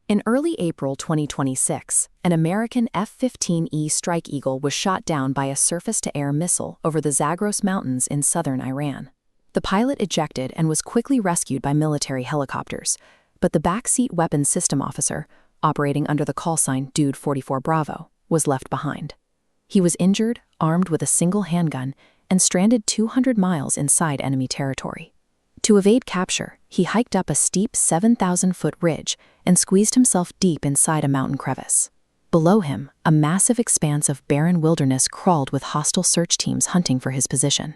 In early April 2026, an American F-15E Strike Eagle was shot down by a surface-to-air missile over the Zagros Mountains in southern Iran. The pilot ejected and was quickly rescued by military helicopters, but the backseat weapons system officer, operating under the callsign Dude 44 Bravo, was left behind. He was injured, armed with a single handgun, and stranded 200 miles inside enemy territory. To evade capture, he hiked up a steep 7,000-foot ridge and squeezed himself deep inside a mountain crevice. Below him, a massive expanse of barren wilderness crawled with hostile search teams hunting for his position.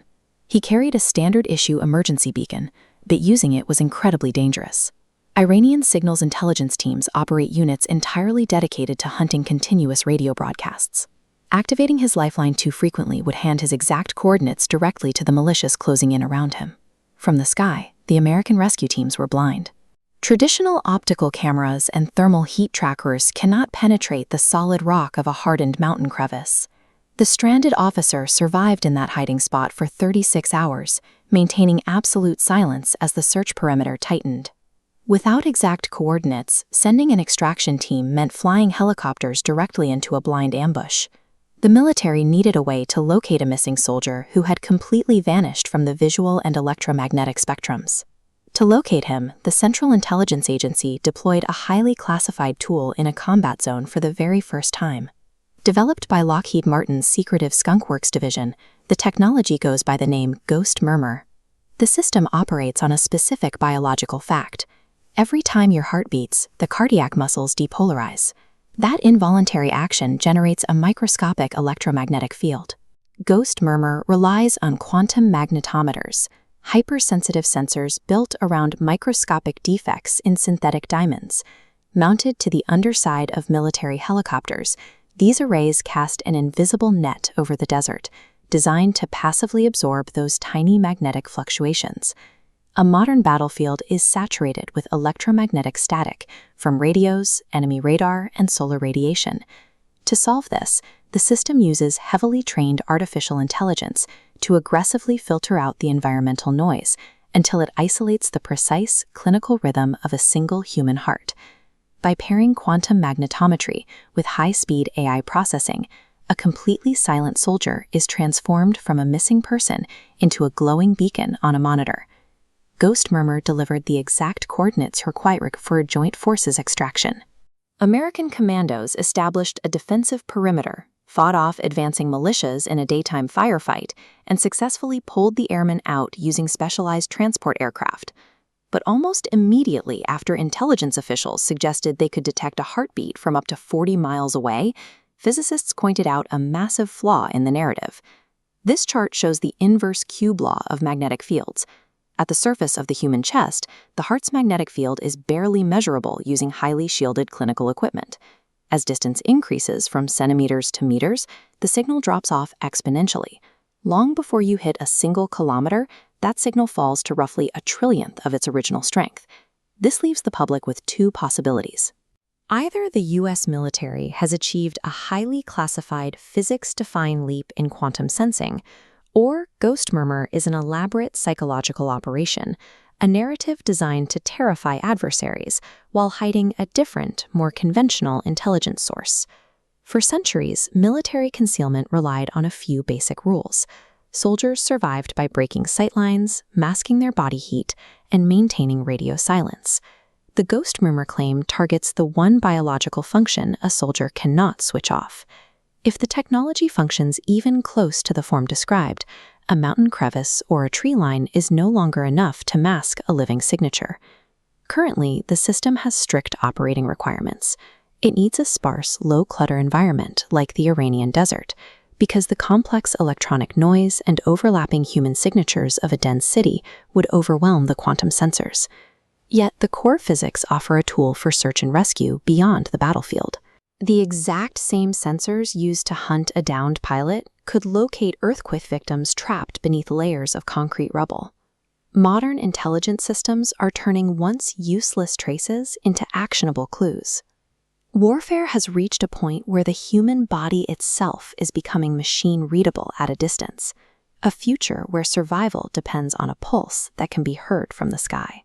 He carried a standard-issue emergency beacon, but using it was incredibly dangerous. Iranian signals intelligence teams operate units entirely dedicated to hunting continuous radio broadcasts. Activating his lifeline too frequently would hand his exact coordinates directly to the militias closing in around him. From the sky, the American rescue teams were blind. Traditional optical cameras and thermal heat trackers cannot penetrate the solid rock of a hardened mountain crevice. The stranded officer survived in that hiding spot for 36 hours, maintaining absolute silence as the search perimeter tightened. Without exact coordinates, sending an extraction team meant flying helicopters directly into a blind ambush. The military needed a way to locate a missing soldier who had completely vanished from the visual and electromagnetic spectrums. To locate him, the Central Intelligence Agency deployed a highly classified tool in a combat zone for the very first time. Developed by Lockheed Martin's secretive Skunk Works division, the technology goes by the name Ghost Murmur. The system operates on a specific biological fact. Every time your heart beats, the cardiac muscles depolarize. That involuntary action generates a microscopic electromagnetic field. Ghost Murmur relies on quantum magnetometers, hypersensitive sensors built around microscopic defects in synthetic diamonds. Mounted to the underside of military helicopters, these arrays cast an invisible net over the desert, designed to passively absorb those tiny magnetic fluctuations. A modern battlefield is saturated with electromagnetic static from radios, enemy radar, and solar radiation. To solve this, the system uses heavily trained artificial intelligence to aggressively filter out the environmental noise until it isolates the precise clinical rhythm of a single human heart. By pairing quantum magnetometry with high-speed AI processing, a completely silent soldier is transformed from a missing person into a glowing beacon on a monitor. Ghost Murmur delivered the exact coordinates required for a joint forces extraction. American commandos established a defensive perimeter, fought off advancing militias in a daytime firefight, and successfully pulled the airmen out using specialized transport aircraft. But almost immediately after intelligence officials suggested they could detect a heartbeat from up to 40 miles away, physicists pointed out a massive flaw in the narrative. This chart shows the inverse cube law of magnetic fields. At the surface of the human chest, the heart's magnetic field is barely measurable using highly shielded clinical equipment. As distance increases from centimeters to meters, the signal drops off exponentially. Long before you hit a single kilometer, that signal falls to roughly a trillionth of its original strength. This leaves the public with two possibilities. Either the U.S. military has achieved a highly classified physics-defying leap in quantum sensing, or Ghost Murmur is an elaborate psychological operation, a narrative designed to terrify adversaries while hiding a different, more conventional intelligence source. For centuries, military concealment relied on a few basic rules. Soldiers survived by breaking sightlines, masking their body heat, and maintaining radio silence. The Ghost Murmur claim targets the one biological function a soldier cannot switch off. If the technology functions even close to the form described, a mountain crevice or a tree line is no longer enough to mask a living signature. Currently, the system has strict operating requirements. It needs a sparse, low-clutter environment like the Iranian desert, because the complex electronic noise and overlapping human signatures of a dense city would overwhelm the quantum sensors. Yet the core physics offer a tool for search and rescue beyond the battlefield. The exact same sensors used to hunt a downed pilot could locate earthquake victims trapped beneath layers of concrete rubble. Modern intelligence systems are turning once useless traces into actionable clues. Warfare has reached a point where the human body itself is becoming machine-readable at a distance, a future where survival depends on a pulse that can be heard from the sky.